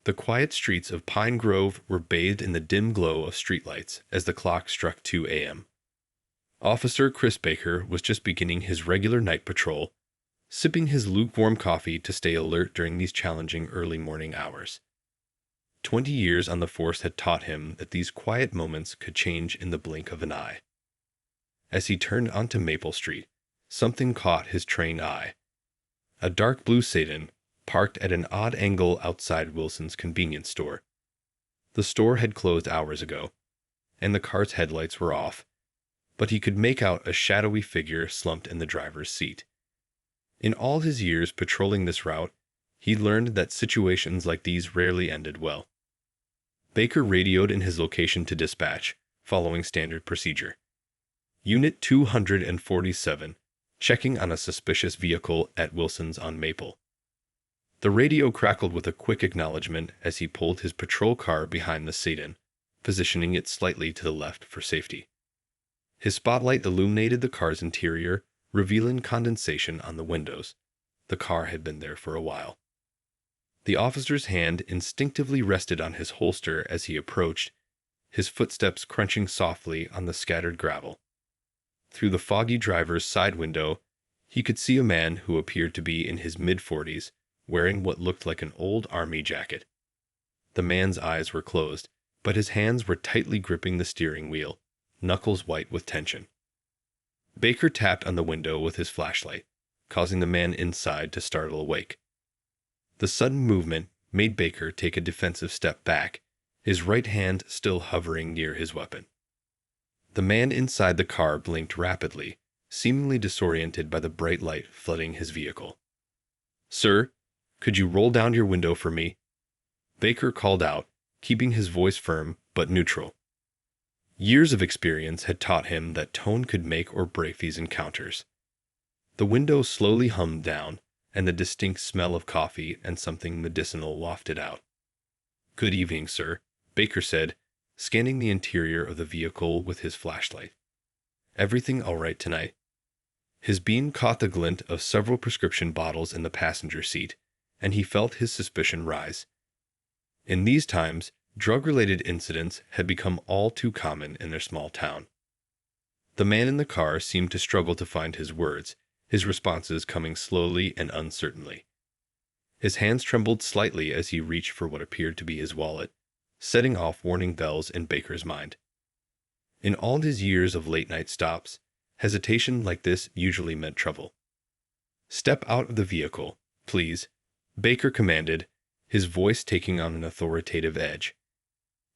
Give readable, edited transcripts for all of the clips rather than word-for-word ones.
The quiet streets of Pine Grove were bathed in the dim glow of streetlights as the clock struck 2 a.m. Officer Chris Baker was just beginning his regular night patrol, sipping his lukewarm coffee to stay alert during these challenging early morning hours. 20 years on the force had taught him that these quiet moments could change in the blink of an eye. As he turned onto Maple Street, something caught his trained eye. A dark blue sedan parked at an odd angle outside Wilson's convenience store. The store had closed hours ago, and the car's headlights were off, but he could make out a shadowy figure slumped in the driver's seat. In all his years patrolling this route, he learned that situations like these rarely ended well. Baker radioed in his location to dispatch, following standard procedure. Unit 247, checking on a suspicious vehicle at Wilson's on Maple. The radio crackled with a quick acknowledgement as he pulled his patrol car behind the sedan, positioning it slightly to the left for safety. His spotlight illuminated the car's interior, revealing condensation on the windows. The car had been there for a while. The officer's hand instinctively rested on his holster as he approached, his footsteps crunching softly on the scattered gravel. Through the foggy driver's side window, he could see a man who appeared to be in his mid-40s, wearing what looked like an old army jacket. The man's eyes were closed, but his hands were tightly gripping the steering wheel, knuckles white with tension. Baker tapped on the window with his flashlight, causing the man inside to startle awake. The sudden movement made Baker take a defensive step back, his right hand still hovering near his weapon. The man inside the car blinked rapidly, seemingly disoriented by the bright light flooding his vehicle. "Sir, could you roll down your window for me?" Baker called out, keeping his voice firm but neutral. Years of experience had taught him that tone could make or break these encounters. The window slowly hummed down, and the distinct smell of coffee and something medicinal wafted out. "Good evening, sir," Baker said, scanning the interior of the vehicle with his flashlight. "Everything all right tonight?" His beam caught the glint of several prescription bottles in the passenger seat, and he felt his suspicion rise. In these times, drug-related incidents had become all too common in their small town. The man in the car seemed to struggle to find his words, his responses coming slowly and uncertainly. His hands trembled slightly as he reached for what appeared to be his wallet, setting off warning bells in Baker's mind. In all his years of late-night stops, hesitation like this usually meant trouble. "Step out of the vehicle, please," Baker commanded, his voice taking on an authoritative edge.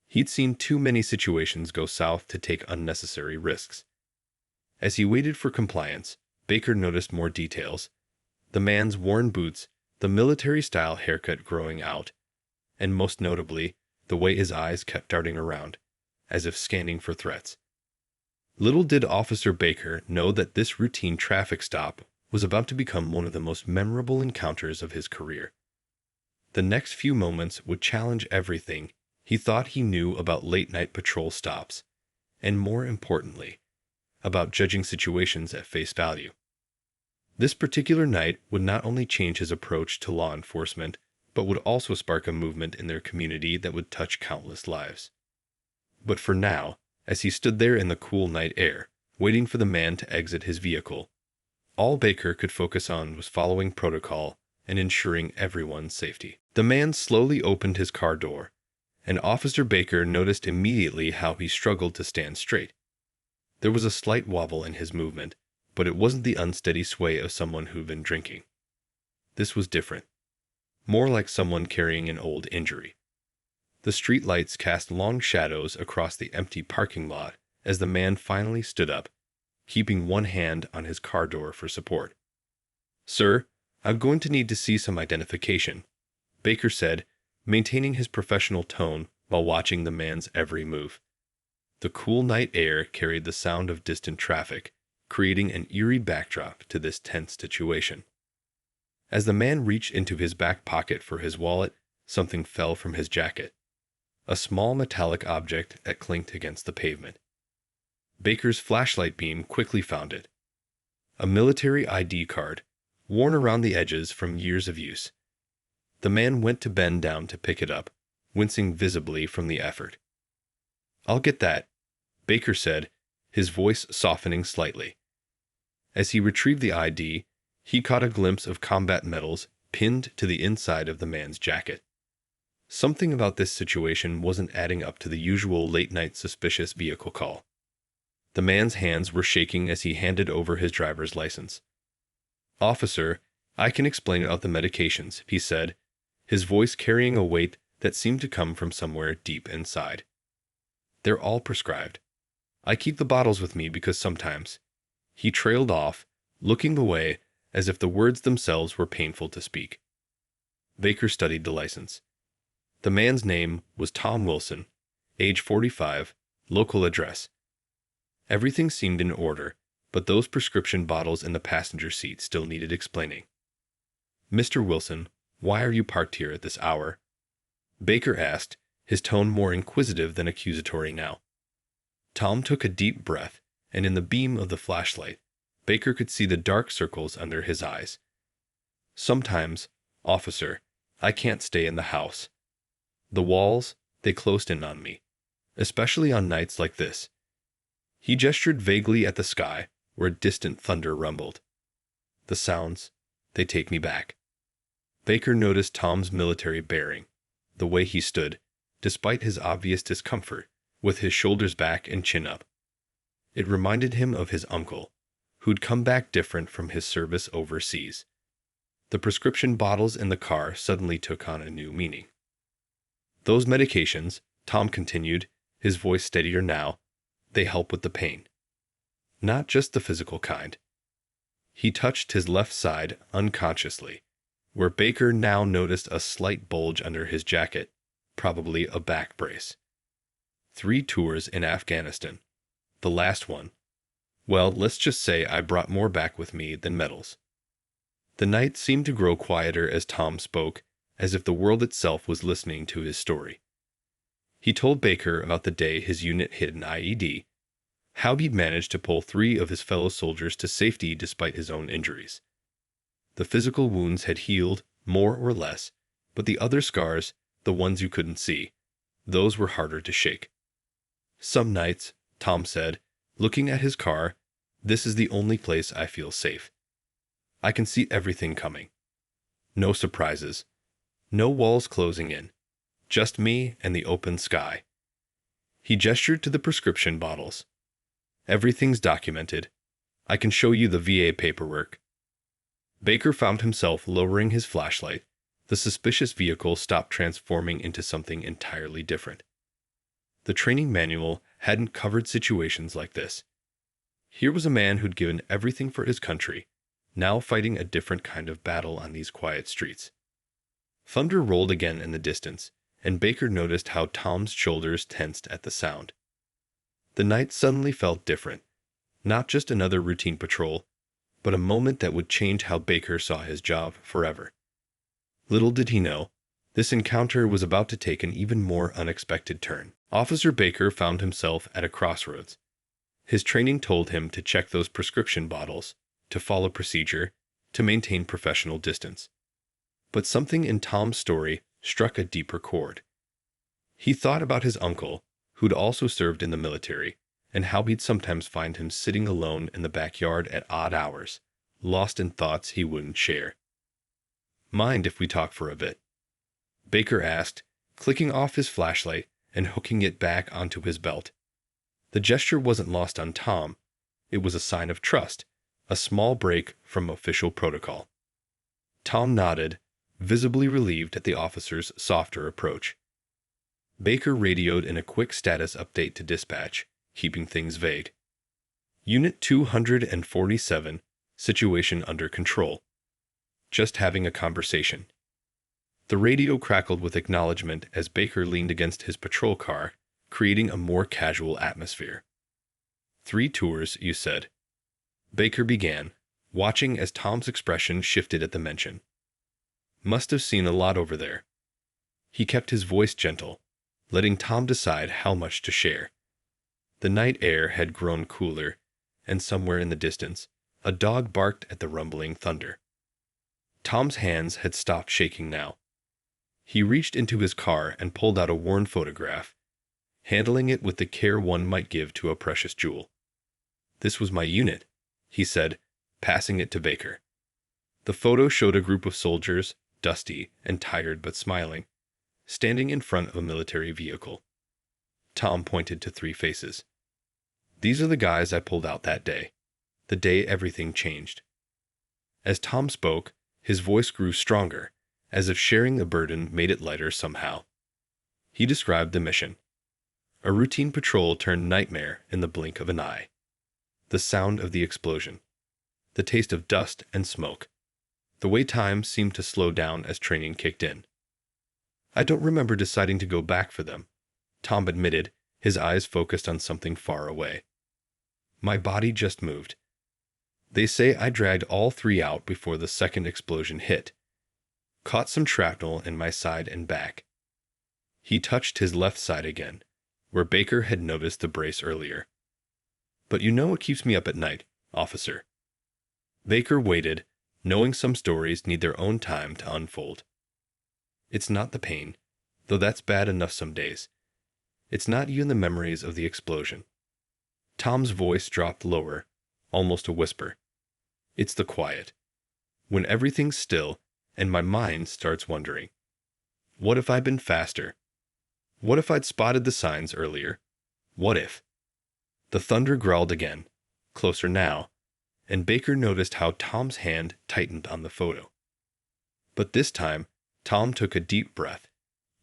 He'd seen too many situations go south to take unnecessary risks. As he waited for compliance, Baker noticed more details: the man's worn boots, the military-style haircut growing out, and most notably, the way his eyes kept darting around, as if scanning for threats. Little did Officer Baker know that this routine traffic stop was about to become one of the most memorable encounters of his career. The next few moments would challenge everything he thought he knew about late-night patrol stops, and more importantly, about judging situations at face value. This particular night would not only change his approach to law enforcement, but would also spark a movement in their community that would touch countless lives. But for now, as he stood there in the cool night air, waiting for the man to exit his vehicle, all Baker could focus on was following protocol and ensuring everyone's safety. The man slowly opened his car door, and Officer Baker noticed immediately how he struggled to stand straight. There was a slight wobble in his movement, but it wasn't the unsteady sway of someone who'd been drinking. This was different. More like someone carrying an old injury. The streetlights cast long shadows across the empty parking lot as the man finally stood up, keeping one hand on his car door for support. "Sir, I'm going to need to see some identification," Baker said, maintaining his professional tone while watching the man's every move. The cool night air carried the sound of distant traffic, creating an eerie backdrop to this tense situation. As the man reached into his back pocket for his wallet, something fell from his jacket. A small metallic object that clinked against the pavement. Baker's flashlight beam quickly found it. A military ID card, worn around the edges from years of use. The man went to bend down to pick it up, wincing visibly from the effort. "I'll get that," Baker said, his voice softening slightly. As he retrieved the ID, he caught a glimpse of combat medals pinned to the inside of the man's jacket. Something about this situation wasn't adding up to the usual late-night suspicious vehicle call. The man's hands were shaking as he handed over his driver's license. "Officer, I can explain about the medications," he said, his voice carrying a weight that seemed to come from somewhere deep inside. "They're all prescribed. I keep the bottles with me because sometimes—" He trailed off, looking away as if the words themselves were painful to speak. Baker studied the license. The man's name was Tom Wilson, age 45, local address. Everything seemed in order, but those prescription bottles in the passenger seat still needed explaining. "Mr. Wilson, why are you parked here at this hour?" Baker asked, his tone more inquisitive than accusatory now. Tom took a deep breath, and in the beam of the flashlight, Baker could see the dark circles under his eyes. "Sometimes, officer, I can't stay in the house. The walls, they closed in on me, especially on nights like this." He gestured vaguely at the sky, where distant thunder rumbled. "The sounds, they take me back." Baker noticed Tom's military bearing, the way he stood, despite his obvious discomfort, with his shoulders back and chin up. It reminded him of his uncle, who'd come back different from his service overseas. The prescription bottles in the car suddenly took on a new meaning. "Those medications," Tom continued, his voice steadier now, "they help with the pain. Not just the physical kind." He touched his left side unconsciously, where Baker now noticed a slight bulge under his jacket, probably a back brace. 3 tours in Afghanistan. The last one. Well, let's just say I brought more back with me than medals. The night seemed to grow quieter as Tom spoke, as if the world itself was listening to his story. He told Baker about the day his unit hit an IED, how he'd managed to pull 3 of his fellow soldiers to safety despite his own injuries. The physical wounds had healed, more or less, but the other scars, the ones you couldn't see, those were harder to shake. "Some nights," Tom said, looking at his car, "this is the only place I feel safe. I can see everything coming. No surprises. No walls closing in. Just me and the open sky." He gestured to the prescription bottles. "Everything's documented. I can show you the VA paperwork." Baker found himself lowering his flashlight. The suspicious vehicle stopped transforming into something entirely different. The training manual hadn't covered situations like this. Here was a man who'd given everything for his country, now fighting a different kind of battle on these quiet streets. Thunder rolled again in the distance, and Baker noticed how Tom's shoulders tensed at the sound. The night suddenly felt different. Not just another routine patrol, but a moment that would change how Baker saw his job forever. Little did he know, this encounter was about to take an even more unexpected turn. Officer Baker found himself at a crossroads. His training told him to check those prescription bottles, to follow procedure, to maintain professional distance. But something in Tom's story struck a deeper chord. He thought about his uncle, who'd also served in the military, and how he'd sometimes find him sitting alone in the backyard at odd hours, lost in thoughts he wouldn't share. "Mind if we talk for a bit?" Baker asked, clicking off his flashlight and hooking it back onto his belt. The gesture wasn't lost on Tom. It was a sign of trust, a small break from official protocol. Tom nodded, visibly relieved at the officer's softer approach. Baker radioed in a quick status update to dispatch, keeping things vague. "Unit 247, situation under control. Just having a conversation." The radio crackled with acknowledgement as Baker leaned against his patrol car, creating a more casual atmosphere. 3 tours, you said." Baker began, watching as Tom's expression shifted at the mention. "Must have seen a lot over there." He kept his voice gentle, letting Tom decide how much to share. The night air had grown cooler, and somewhere in the distance, a dog barked at the rumbling thunder. Tom's hands had stopped shaking now. He reached into his car and pulled out a worn photograph, handling it with the care one might give to a precious jewel. "This was my unit," he said, passing it to Baker. The photo showed a group of soldiers, dusty and tired but smiling, standing in front of a military vehicle. Tom pointed to 3 faces. "These are the guys I pulled out that day, the day everything changed." As Tom spoke, his voice grew stronger, as if sharing the burden made it lighter somehow. He described the mission. A routine patrol turned nightmare in the blink of an eye. The sound of the explosion. The taste of dust and smoke. The way time seemed to slow down as training kicked in. "I don't remember deciding to go back for them," Tom admitted, his eyes focused on something far away. "My body just moved. They say I dragged all 3 out before the second explosion hit. Caught some shrapnel in my side and back." He touched his left side again, where Baker had noticed the brace earlier. "But you know what keeps me up at night, officer." Baker waited, knowing some stories need their own time to unfold. "It's not the pain, though that's bad enough some days. It's not even the memories of the explosion." Tom's voice dropped lower, almost a whisper. "It's the quiet. When everything's still and my mind starts wondering. What if I'd been faster? What if I'd spotted the signs earlier? What if?" The thunder growled again, closer now, and Baker noticed how Tom's hand tightened on the photo. But this time, Tom took a deep breath,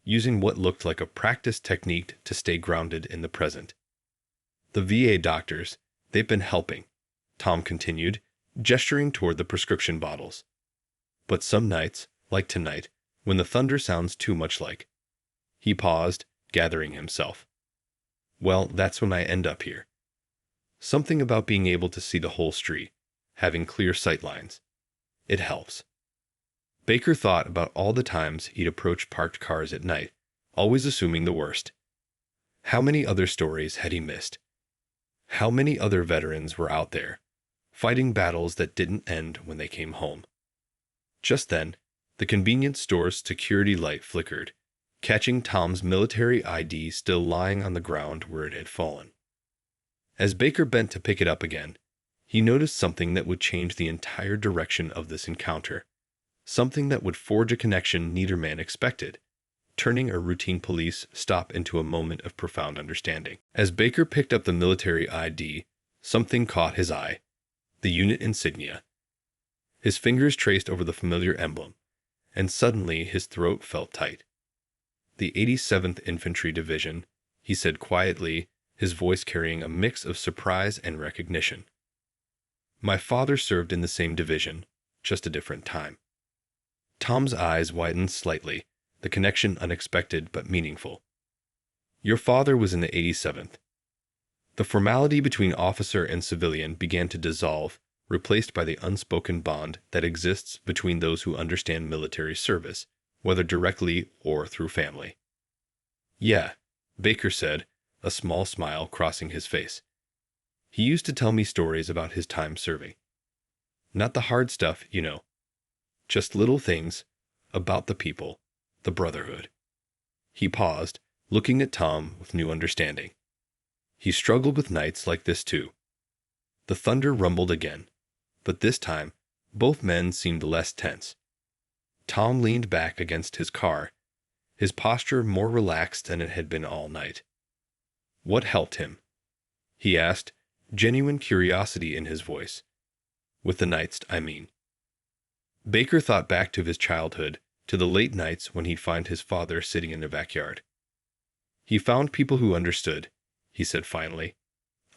using what looked like a practice technique to stay grounded in the present. "The VA doctors, they've been helping," Tom continued, gesturing toward the prescription bottles. "But some nights, like tonight, when the thunder sounds too much like—" He paused, gathering himself. "Well, that's when I end up here. Something about being able to see the whole street, having clear sight lines. It helps." Baker thought about all the times he'd approached parked cars at night, always assuming the worst. How many other stories had he missed? How many other veterans were out there, fighting battles that didn't end when they came home? Just then, the convenience store's security light flickered, catching Tom's military ID still lying on the ground where it had fallen. As Baker bent to pick it up again, he noticed something that would change the entire direction of this encounter, something that would forge a connection neither man expected, turning a routine police stop into a moment of profound understanding. As Baker picked up the military ID, something caught his eye: the unit insignia. His fingers traced over the familiar emblem, and suddenly his throat felt tight. "The 87th Infantry Division," he said quietly, his voice carrying a mix of surprise and recognition. "My father served in the same division, just a different time." Tom's eyes widened slightly, the connection unexpected but meaningful. "Your father was in the 87th. The formality between officer and civilian began to dissolve, replaced by the unspoken bond that exists between those who understand military service, whether directly or through family." "Yeah," Baker said, a small smile crossing his face. "He used to tell me stories about his time serving. Not the hard stuff, you know. Just little things about the people, the brotherhood." He paused, looking at Tom with new understanding. He struggled with nights like this too. The thunder rumbled again, but this time, both men seemed less tense. Tom leaned back against his car, his posture more relaxed than it had been all night. "What helped him?" he asked, genuine curiosity in his voice. "With the nights, I mean." Baker thought back to his childhood, to the late nights when he'd find his father sitting in the backyard. "He found people who understood," he said finally.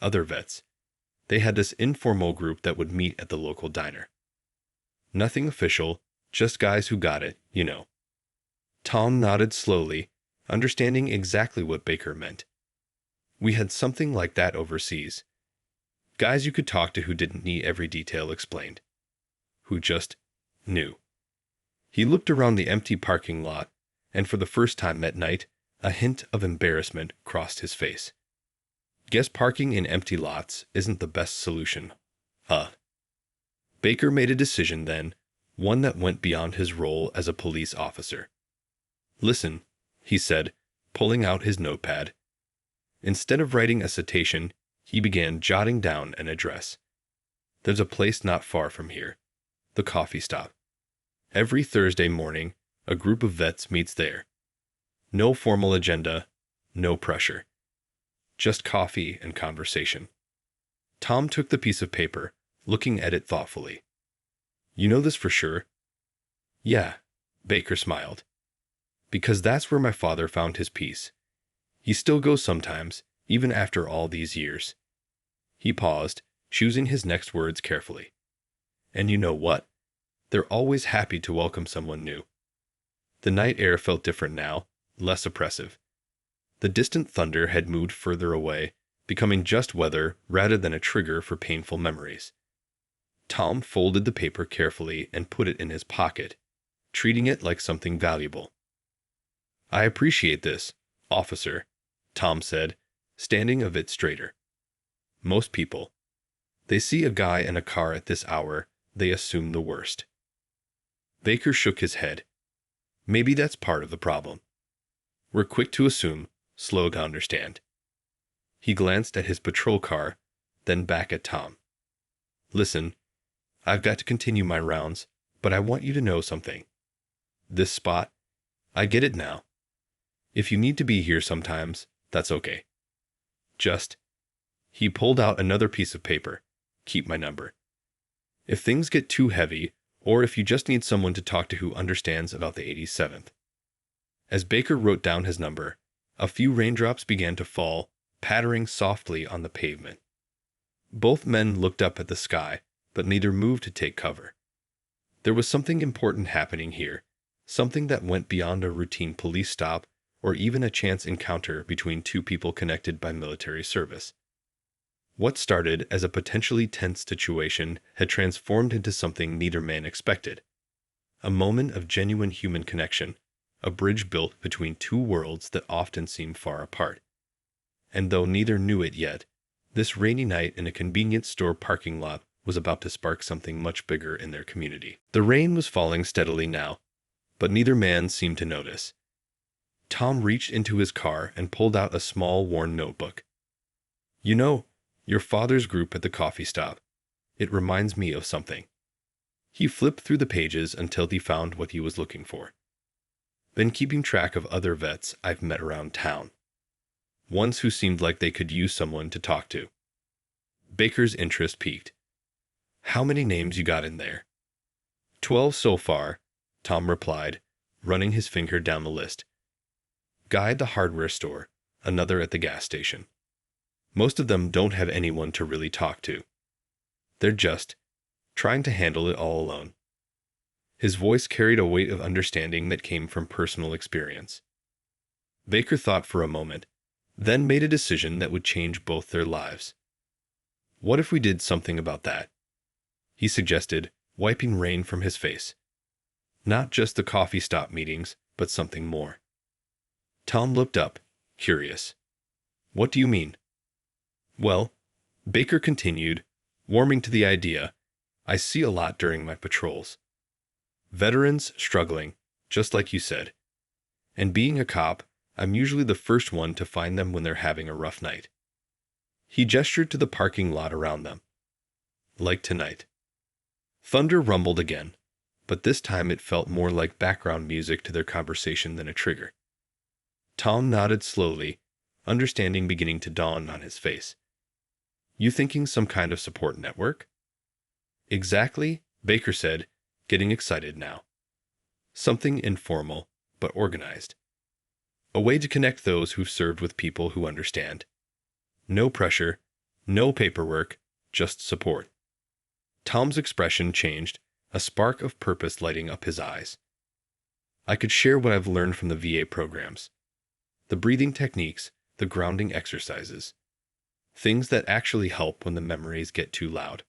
"Other vets. They had this informal group that would meet at the local diner. Nothing official, just guys who got it, you know." Tom nodded slowly, understanding exactly what Baker meant. "We had something like that overseas. Guys you could talk to who didn't need every detail explained. Who just knew." He looked around the empty parking lot, and for the first time that night, a hint of embarrassment crossed his face. "Guess parking in empty lots isn't the best solution, huh?" Baker made a decision then, one that went beyond his role as a police officer. Listen, he said, pulling out his notepad. Instead of writing a citation, he began jotting down an address. There's a place not far from here, the coffee stop. Every Thursday morning, a group of vets meets there. No formal agenda, no pressure. Just coffee and conversation. Tom took the piece of paper, looking at it thoughtfully. You know this for sure? Yeah, Baker smiled. Because that's where my father found his peace. He still goes sometimes, even after all these years. He paused, choosing his next words carefully. And you know what? They're always happy to welcome someone new. The night air felt different now, less oppressive. The distant thunder had moved further away, becoming just weather rather than a trigger for painful memories. Tom folded the paper carefully and put it in his pocket, treating it like something valuable. I appreciate this, officer, Tom said, standing a bit straighter. Most people, they see a guy in a car at this hour, they assume the worst. Baker shook his head. Maybe that's part of the problem. We're quick to assume, slow to understand. He glanced at his patrol car, then back at Tom. Listen, I've got to continue my rounds, but I want you to know something. This spot, I get it now. If you need to be here sometimes, that's okay. He pulled out another piece of paper. Keep my number. If things get too heavy, or if you just need someone to talk to who understands about the 87th. As Baker wrote down his number, a few raindrops began to fall, pattering softly on the pavement. Both men looked up at the sky, but neither moved to take cover. There was something important happening here, something that went beyond a routine police stop or even a chance encounter between two people connected by military service. What started as a potentially tense situation had transformed into something neither man expected. A moment of genuine human connection, a bridge built between two worlds that often seem far apart. And though neither knew it yet, this rainy night in a convenience store parking lot was about to spark something much bigger in their community. The rain was falling steadily now, but neither man seemed to notice. Tom reached into his car and pulled out a small, worn notebook. You know, your father's group at the coffee stop. It reminds me of something. He flipped through the pages until he found what he was looking for. Been keeping track of other vets I've met around town. Ones who seemed like they could use someone to talk to. Baker's interest piqued. How many names you got in there? 12 so far, Tom replied, running his finger down the list. Guy at the hardware store, another at the gas station. Most of them don't have anyone to really talk to. They're just trying to handle it all alone. His voice carried a weight of understanding that came from personal experience. Baker thought for a moment, then made a decision that would change both their lives. What if we did something about that? He suggested, wiping rain from his face. Not just the coffee stop meetings, but something more. Tom looked up, curious. What do you mean? Well, Baker continued, warming to the idea, I see a lot during my patrols. Veterans struggling, just like you said. And being a cop, I'm usually the first one to find them when they're having a rough night. He gestured to the parking lot around them. Like tonight. Thunder rumbled again, but this time it felt more like background music to their conversation than a trigger. Tom nodded slowly, understanding beginning to dawn on his face. You thinking some kind of support network? Exactly, Baker said, getting excited now. Something informal, but organized. A way to connect those who've served with people who understand. No pressure, no paperwork, just support. Tom's expression changed, a spark of purpose lighting up his eyes. I could share what I've learned from the VA programs. The breathing techniques, the grounding exercises. Things that actually help when the memories get too loud.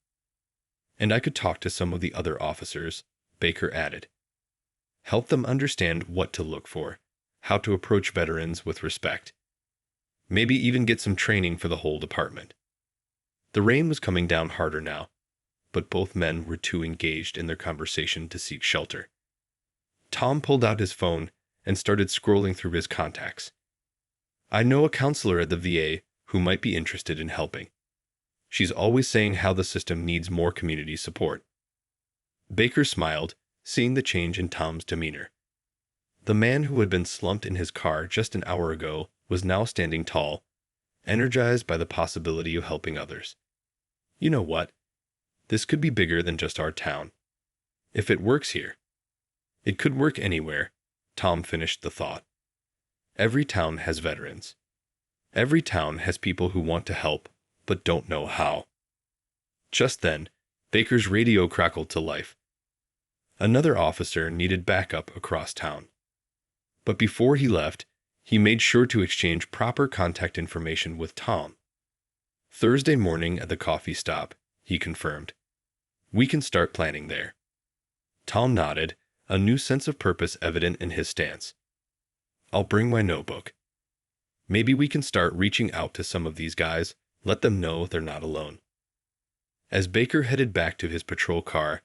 And I could talk to some of the other officers, Baker added. Help them understand what to look for, how to approach veterans with respect. Maybe even get some training for the whole department. The rain was coming down harder now, but both men were too engaged in their conversation to seek shelter. Tom pulled out his phone and started scrolling through his contacts. "I know a counselor at the VA who might be interested in helping. She's always saying how the system needs more community support." Baker smiled, seeing the change in Tom's demeanor. The man who had been slumped in his car just an hour ago was now standing tall, energized by the possibility of helping others. "You know what? This could be bigger than just our town. If it works here, it could work anywhere," Tom finished the thought. Every town has veterans. Every town has people who want to help, but don't know how. Just then, Baker's radio crackled to life. Another officer needed backup across town. But before he left, he made sure to exchange proper contact information with Tom. "Thursday morning at the coffee stop," he confirmed. "We can start planning there." Tom nodded, a new sense of purpose evident in his stance. "I'll bring my notebook. Maybe we can start reaching out to some of these guys, let them know they're not alone." As Baker headed back to his patrol car,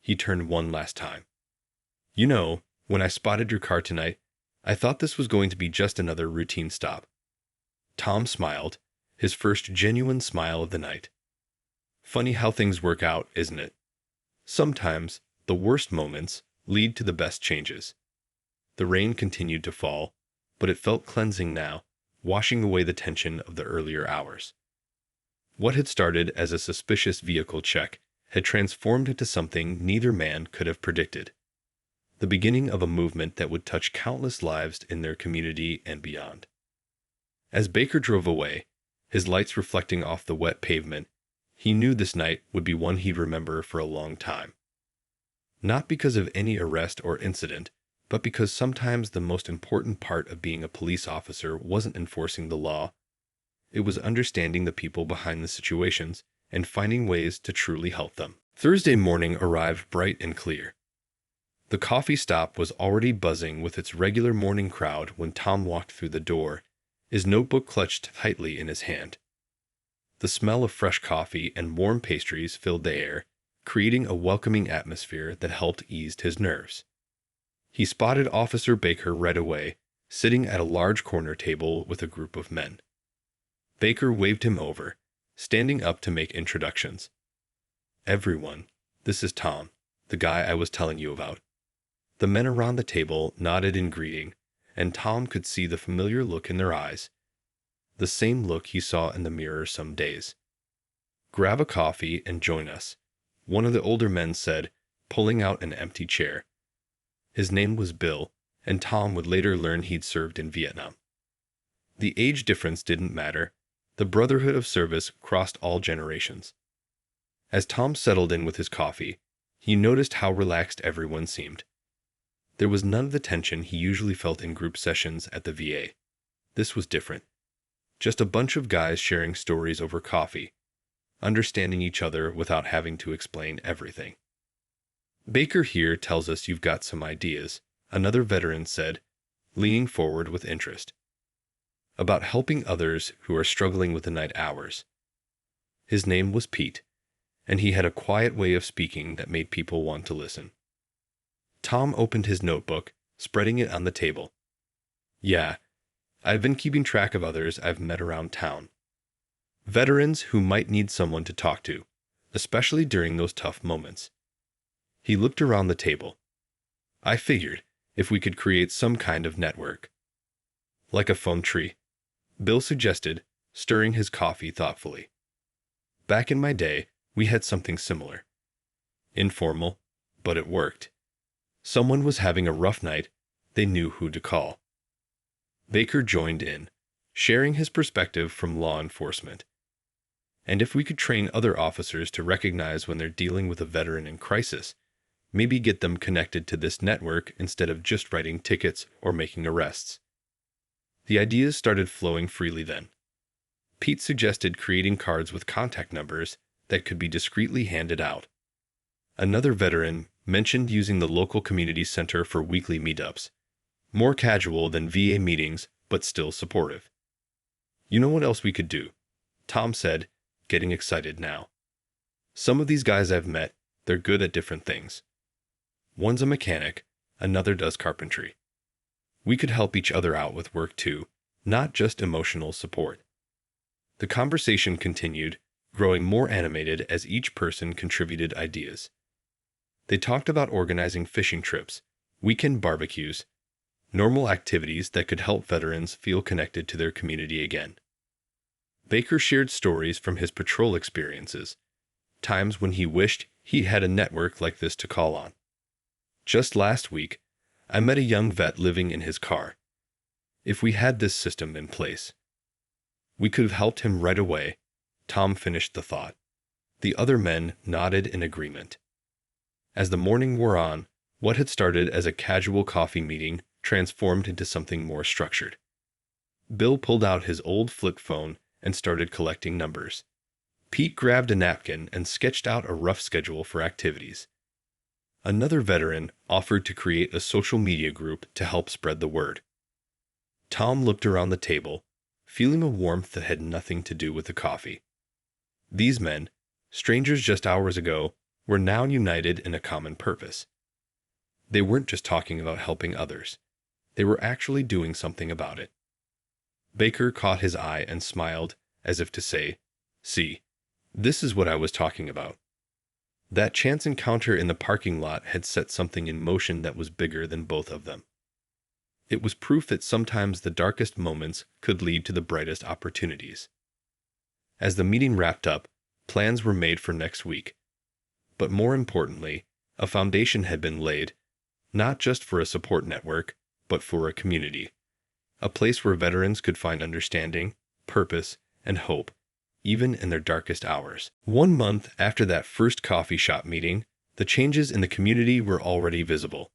he turned one last time. "You know, when I spotted your car tonight, I thought this was going to be just another routine stop." Tom smiled, his first genuine smile of the night. "Funny how things work out, isn't it? Sometimes the worst moments lead to the best changes." The rain continued to fall, but it felt cleansing now, washing away the tension of the earlier hours. What had started as a suspicious vehicle check had transformed into something neither man could have predicted. The beginning of a movement that would touch countless lives in their community and beyond. As Baker drove away, his lights reflecting off the wet pavement, he knew this night would be one he'd remember for a long time. Not because of any arrest or incident, but because sometimes the most important part of being a police officer wasn't enforcing the law. It was understanding the people behind the situations and finding ways to truly help them. Thursday morning arrived bright and clear. The coffee stop was already buzzing with its regular morning crowd when Tom walked through the door, his notebook clutched tightly in his hand. The smell of fresh coffee and warm pastries filled the air, creating a welcoming atmosphere that helped ease his nerves. He spotted Officer Baker right away, sitting at a large corner table with a group of men. Baker waved him over, standing up to make introductions. "Everyone, this is Tom, the guy I was telling you about." The men around the table nodded in greeting, and Tom could see the familiar look in their eyes, the same look he saw in the mirror some days. "Grab a coffee and join us," one of the older men said, pulling out an empty chair. His name was Bill, and Tom would later learn he'd served in Vietnam. The age difference didn't matter. The brotherhood of service crossed all generations. As Tom settled in with his coffee, he noticed how relaxed everyone seemed. There was none of the tension he usually felt in group sessions at the VA. This was different. Just a bunch of guys sharing stories over coffee, understanding each other without having to explain everything. "Baker here tells us you've got some ideas," another veteran said, leaning forward with interest. "About helping others who are struggling with the night hours." His name was Pete, and he had a quiet way of speaking that made people want to listen. Tom opened his notebook, spreading it on the table. "Yeah, I've been keeping track of others I've met around town. Veterans who might need someone to talk to, especially during those tough moments." He looked around the table. "I figured if we could create some kind of network." "Like a phone tree," Bill suggested, stirring his coffee thoughtfully. "Back in my day, we had something similar. Informal, but it worked. Someone was having a rough night, they knew who to call." Baker joined in, sharing his perspective from law enforcement. "And if we could train other officers to recognize when they're dealing with a veteran in crisis, maybe get them connected to this network instead of just writing tickets or making arrests." The ideas started flowing freely then. Pete suggested creating cards with contact numbers that could be discreetly handed out. Another veteran mentioned using the local community center for weekly meetups, more casual than VA meetings, but still supportive. "You know what else we could do?" Tom said, getting excited now. "Some of these guys I've met, they're good at different things. One's a mechanic, another does carpentry. We could help each other out with work too, not just emotional support. The conversation continued, growing more animated as each person contributed ideas. They talked about organizing fishing trips, weekend barbecues, normal activities that could help veterans feel connected to their community again. Baker shared stories from his patrol experiences, times when he wished he had a network like this to call on. Just last week, I met a young vet living in his car. If we had this system in place, we could have helped him right away. Tom finished the thought. The other men nodded in agreement. As the morning wore on, what had started as a casual coffee meeting transformed into something more structured. Bill pulled out his old flip phone and started collecting numbers. Pete grabbed a napkin and sketched out a rough schedule for activities. Another veteran offered to create a social media group to help spread the word. Tom looked around the table, feeling a warmth that had nothing to do with the coffee. These men, strangers just hours ago, were now united in a common purpose. They weren't just talking about helping others. They were actually doing something about it. Baker caught his eye and smiled, as if to say, "See, this is what I was talking about." That chance encounter in the parking lot had set something in motion that was bigger than both of them. It was proof that sometimes the darkest moments could lead to the brightest opportunities. As the meeting wrapped up, plans were made for next week. But more importantly, a foundation had been laid, not just for a support network, but for a community. A place where veterans could find understanding, purpose, and hope, even in their darkest hours. 1 month after that first coffee shop meeting, the changes in the community were already visible.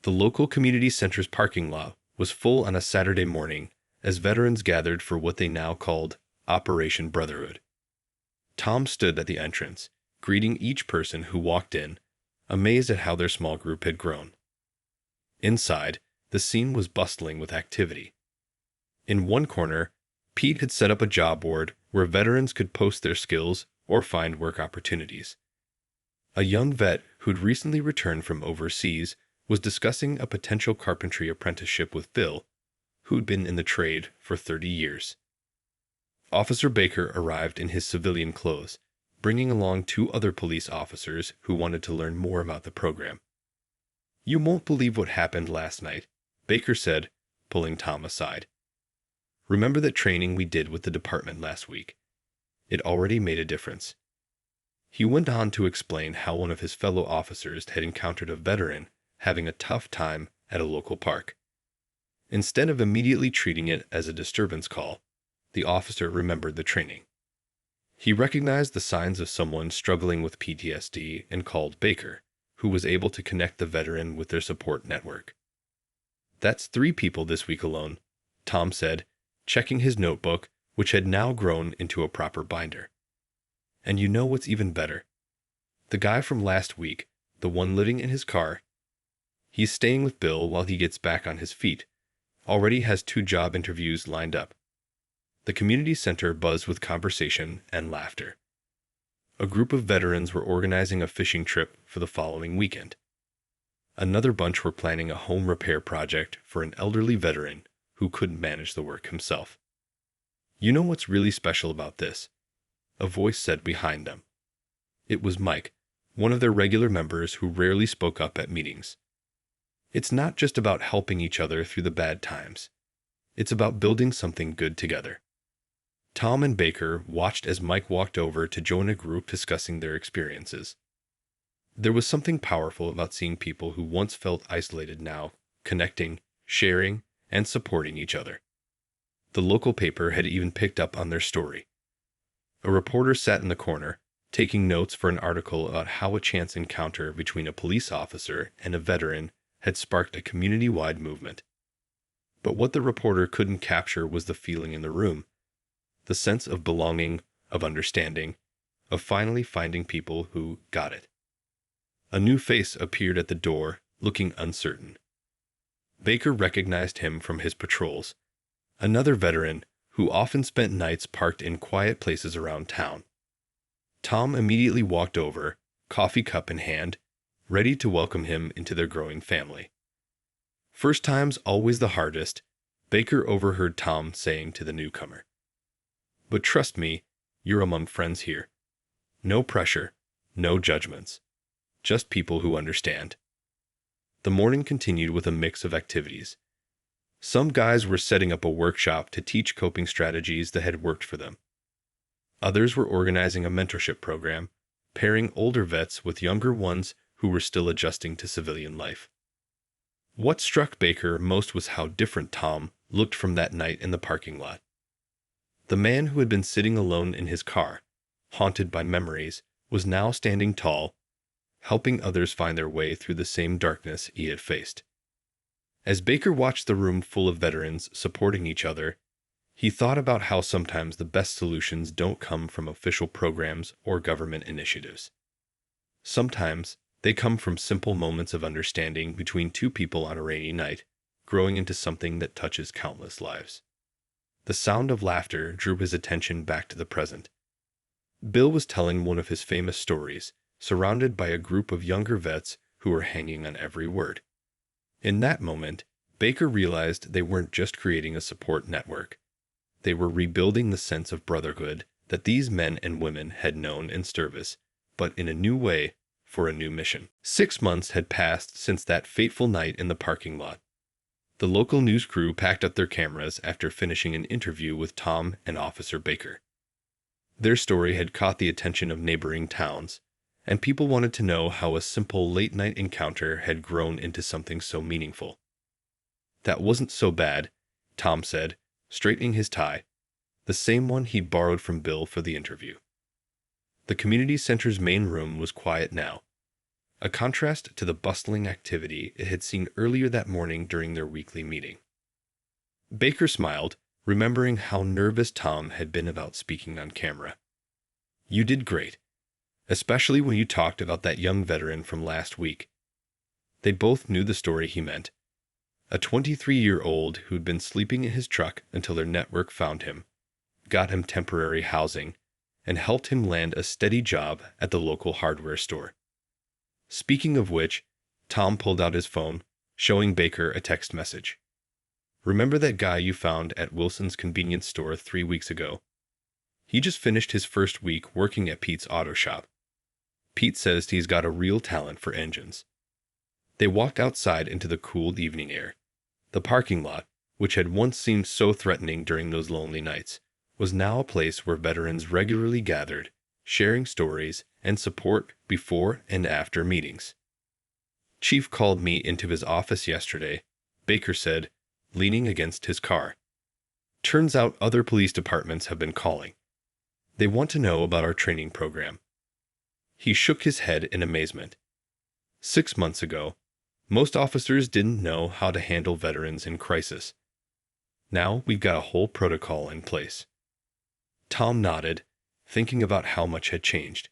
The local community center's parking lot was full on a Saturday morning as veterans gathered for what they now called Operation Brotherhood. Tom stood at the entrance, greeting each person who walked in, amazed at how their small group had grown. Inside, the scene was bustling with activity. In one corner, Pete had set up a job board where veterans could post their skills or find work opportunities. A young vet who'd recently returned from overseas was discussing a potential carpentry apprenticeship with Bill, who'd been in the trade for 30 years. Officer Baker arrived in his civilian clothes, bringing along 2 other police officers who wanted to learn more about the program. "You won't believe what happened last night," Baker said, pulling Tom aside. "Remember that training we did with the department last week? It already made a difference." He went on to explain how one of his fellow officers had encountered a veteran having a tough time at a local park. Instead of immediately treating it as a disturbance call, the officer remembered the training. He recognized the signs of someone struggling with PTSD and called Baker, who was able to connect the veteran with their support network. "That's 3 people this week alone," Tom said, checking his notebook, which had now grown into a proper binder. "And you know what's even better? The guy from last week, the one living in his car, he's staying with Bill while he gets back on his feet, already has 2 job interviews lined up." The community center buzzed with conversation and laughter. A group of veterans were organizing a fishing trip for the following weekend. Another bunch were planning a home repair project for an elderly veteran who couldn't manage the work himself. "You know what's really special about this?" a voice said behind them. It was Mike, one of their regular members who rarely spoke up at meetings. "It's not just about helping each other through the bad times. It's about building something good together." Tom and Baker watched as Mike walked over to join a group discussing their experiences. There was something powerful about seeing people who once felt isolated now connecting, sharing, and supporting each other. The local paper had even picked up on their story. A reporter sat in the corner, taking notes for an article about how a chance encounter between a police officer and a veteran had sparked a community-wide movement. But what the reporter couldn't capture was the feeling in the room. The sense of belonging, of understanding, of finally finding people who got it. A new face appeared at the door, looking uncertain. Baker recognized him from his patrols, another veteran who often spent nights parked in quiet places around town. Tom immediately walked over, coffee cup in hand, ready to welcome him into their growing family. First time's always the hardest, Baker overheard Tom saying to the newcomer. But trust me, you're among friends here. No pressure, no judgments. Just people who understand. The morning continued with a mix of activities. Some guys were setting up a workshop to teach coping strategies that had worked for them. Others were organizing a mentorship program, pairing older vets with younger ones who were still adjusting to civilian life. What struck Baker most was how different Tom looked from that night in the parking lot. The man who had been sitting alone in his car, haunted by memories, was now standing tall, helping others find their way through the same darkness he had faced. As Baker watched the room full of veterans supporting each other, he thought about how sometimes the best solutions don't come from official programs or government initiatives. Sometimes they come from simple moments of understanding between two people on a rainy night, growing into something that touches countless lives. The sound of laughter drew his attention back to the present. Bill was telling one of his famous stories, surrounded by a group of younger vets who were hanging on every word. In that moment, Baker realized they weren't just creating a support network. They were rebuilding the sense of brotherhood that these men and women had known in service, but in a new way, for a new mission. 6 months had passed since that fateful night in the parking lot. The local news crew packed up their cameras after finishing an interview with Tom and Officer Baker. Their story had caught the attention of neighboring towns, and people wanted to know how a simple late-night encounter had grown into something so meaningful. That wasn't so bad, Tom said, straightening his tie, the same one he'd borrowed from Bill for the interview. The community center's main room was quiet now, a contrast to the bustling activity it had seen earlier that morning during their weekly meeting. Baker smiled, remembering how nervous Tom had been about speaking on camera. You did great, especially when you talked about that young veteran from last week. They both knew the story he meant. A 23-year-old who'd been sleeping in his truck until their network found him, got him temporary housing, and helped him land a steady job at the local hardware store. Speaking of which, Tom pulled out his phone, showing Baker a text message. Remember that guy you found at Wilson's convenience store 3 weeks ago? He just finished his first week working at Pete's auto shop. Pete says he's got a real talent for engines. They walked outside into the cool evening air. The parking lot, which had once seemed so threatening during those lonely nights, was now a place where veterans regularly gathered, sharing stories and support before and after meetings. Chief called me into his office yesterday, Baker said, leaning against his car. Turns out other police departments have been calling. They want to know about our training program. He shook his head in amazement. 6 months ago, most officers didn't know how to handle veterans in crisis. Now we've got a whole protocol in place. Tom nodded, thinking about how much had changed.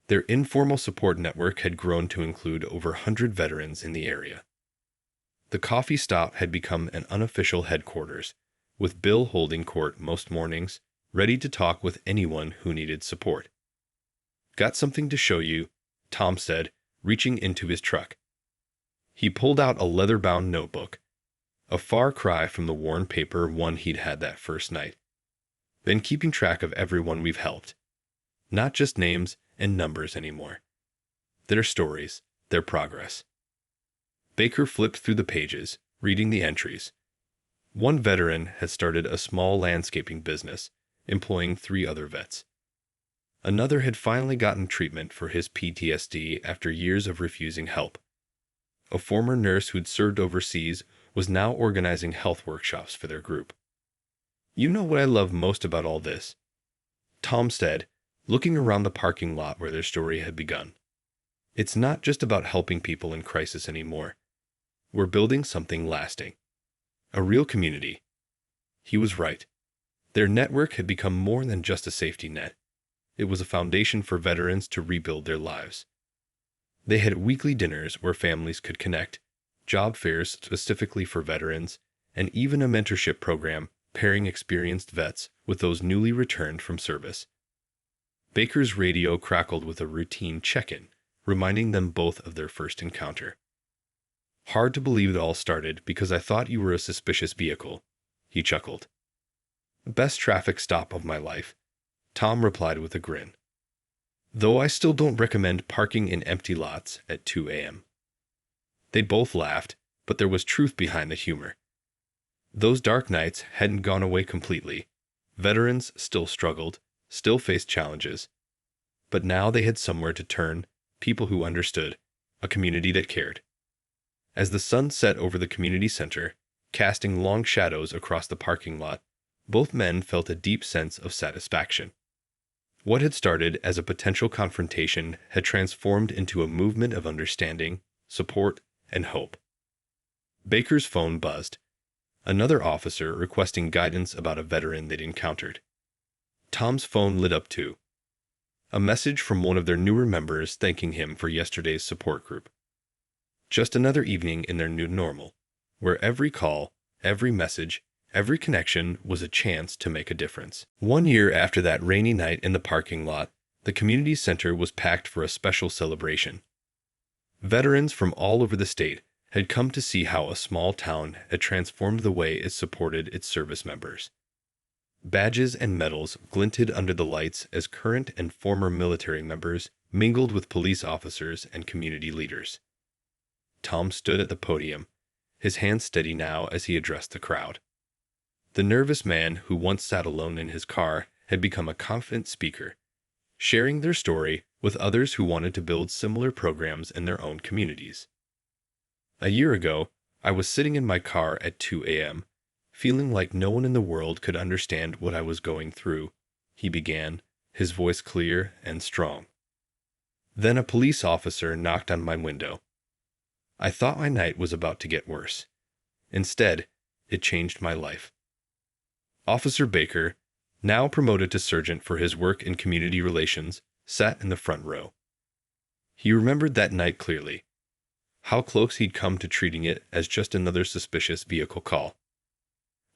Their informal support network had grown to include over 100 veterans in the area. The coffee stop had become an unofficial headquarters, with Bill holding court most mornings, ready to talk with anyone who needed support. Got something to show you, Tom said, reaching into his truck. He pulled out a leather-bound notebook, a far cry from the worn paper one he'd had that first night. Been keeping track of everyone we've helped. Not just names and numbers anymore. Their stories, their progress. Baker flipped through the pages, reading the entries. One veteran had started a small landscaping business, employing 3 other vets. Another had finally gotten treatment for his PTSD after years of refusing help. A former nurse who'd served overseas was now organizing health workshops for their group. You know what I love most about all this? Tom said, looking around the parking lot where their story had begun. It's not just about helping people in crisis anymore. We're building something lasting. A real community. He was right. Their network had become more than just a safety net. It was a foundation for veterans to rebuild their lives. They had weekly dinners where families could connect, job fairs specifically for veterans, and even a mentorship program pairing experienced vets with those newly returned from service. Baker's radio crackled with a routine check-in, reminding them both of their first encounter. Hard to believe it all started because I thought you were a suspicious vehicle. He chuckled. Best traffic stop of my life, Tom replied with a grin. Though I still don't recommend parking in empty lots at 2 a.m. They both laughed, but there was truth behind the humor. Those dark nights hadn't gone away completely. Veterans still struggled, still faced challenges. But now they had somewhere to turn, people who understood, a community that cared. As the sun set over the community center, casting long shadows across the parking lot, both men felt a deep sense of satisfaction. What had started as a potential confrontation had transformed into a movement of understanding, support, and hope. Baker's phone buzzed. Another officer requesting guidance about a veteran they'd encountered. Tom's phone lit up too. A message from one of their newer members thanking him for yesterday's support group. Just another evening in their new normal, where every call, every message, every connection was a chance to make a difference. 1 year after that rainy night in the parking lot, the community center was packed for a special celebration. Veterans from all over the state had come to see how a small town had transformed the way it supported its service members. Badges and medals glinted under the lights as current and former military members mingled with police officers and community leaders. Tom stood at the podium, his hands steady now as he addressed the crowd. The nervous man who once sat alone in his car had become a confident speaker, sharing their story with others who wanted to build similar programs in their own communities. A year ago, I was sitting in my car at 2 a.m., feeling like no one in the world could understand what I was going through, he began, his voice clear and strong. Then a police officer knocked on my window. I thought my night was about to get worse. Instead, it changed my life. Officer Baker, now promoted to sergeant for his work in community relations, sat in the front row. He remembered that night clearly. How close he'd come to treating it as just another suspicious vehicle call.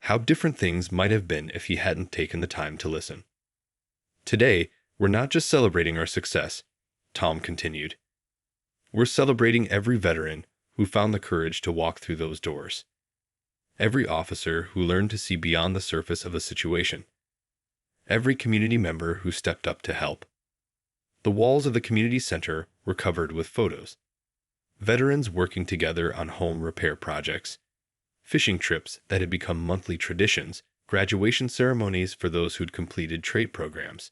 How different things might have been if he hadn't taken the time to listen. Today, we're not just celebrating our success, Tom continued. We're celebrating every veteran who found the courage to walk through those doors. Every officer who learned to see beyond the surface of a situation. Every community member who stepped up to help. The walls of the community center were covered with photos. Veterans working together on home repair projects, fishing trips that had become monthly traditions, graduation ceremonies for those who'd completed trait programs.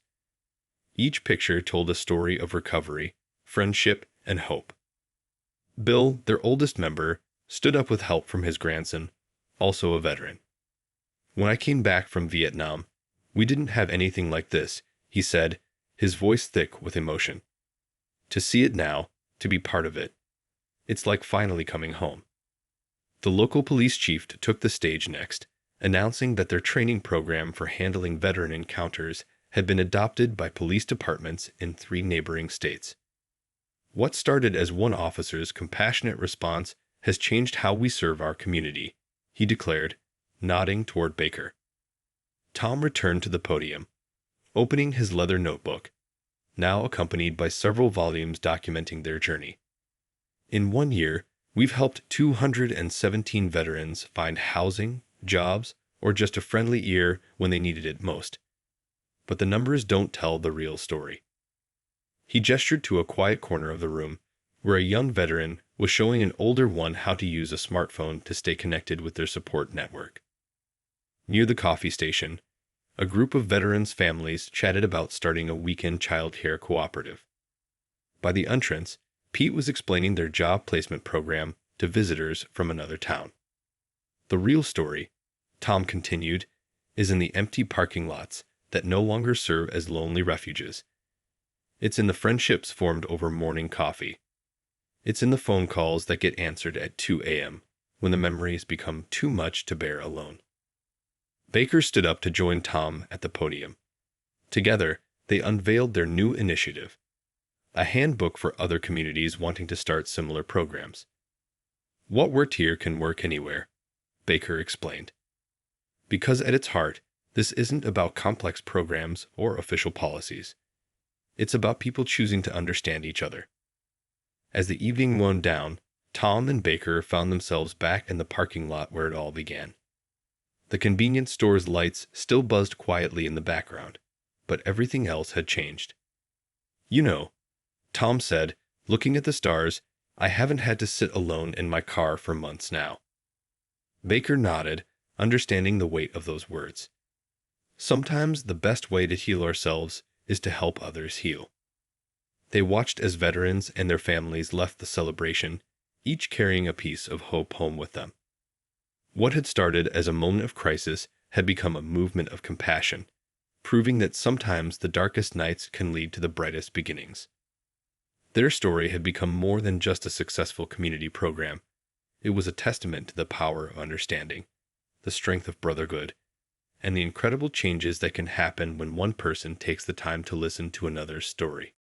Each picture told a story of recovery, friendship, and hope. Bill, their oldest member, stood up with help from his grandson, also a veteran. When I came back from Vietnam, we didn't have anything like this, he said, his voice thick with emotion. To see it now, to be part of it, it's like finally coming home. The local police chief took the stage next, announcing that their training program for handling veteran encounters had been adopted by police departments in 3 neighboring states. What started as one officer's compassionate response has changed how we serve our community, he declared, nodding toward Baker. Tom returned to the podium, opening his leather notebook, now accompanied by several volumes documenting their journey. In 1 year, we've helped 217 veterans find housing, jobs, or just a friendly ear when they needed it most. But the numbers don't tell the real story. He gestured to a quiet corner of the room, where a young veteran was showing an older one how to use a smartphone to stay connected with their support network. Near the coffee station, a group of veterans' families chatted about starting a weekend childcare cooperative. By the entrance, Pete was explaining their job placement program to visitors from another town. The real story, Tom continued, is in the empty parking lots that no longer serve as lonely refuges. It's in the friendships formed over morning coffee. It's in the phone calls that get answered at 2 a.m. when the memories become too much to bear alone. Baker stood up to join Tom at the podium. Together, they unveiled their new initiative, a handbook for other communities wanting to start similar programs. What worked here can work anywhere, Baker explained. Because at its heart, this isn't about complex programs or official policies. It's about people choosing to understand each other. As the evening wound down, Tom and Baker found themselves back in the parking lot where it all began. The convenience store's lights still buzzed quietly in the background, but everything else had changed. "You know," Tom said, looking at the stars, "I haven't had to sit alone in my car for months now." Baker nodded, understanding the weight of those words. Sometimes the best way to heal ourselves is to help others heal. They watched as veterans and their families left the celebration, each carrying a piece of hope home with them. What had started as a moment of crisis had become a movement of compassion, proving that sometimes the darkest nights can lead to the brightest beginnings. Their story had become more than just a successful community program. It was a testament to the power of understanding, the strength of brotherhood, and the incredible changes that can happen when one person takes the time to listen to another's story.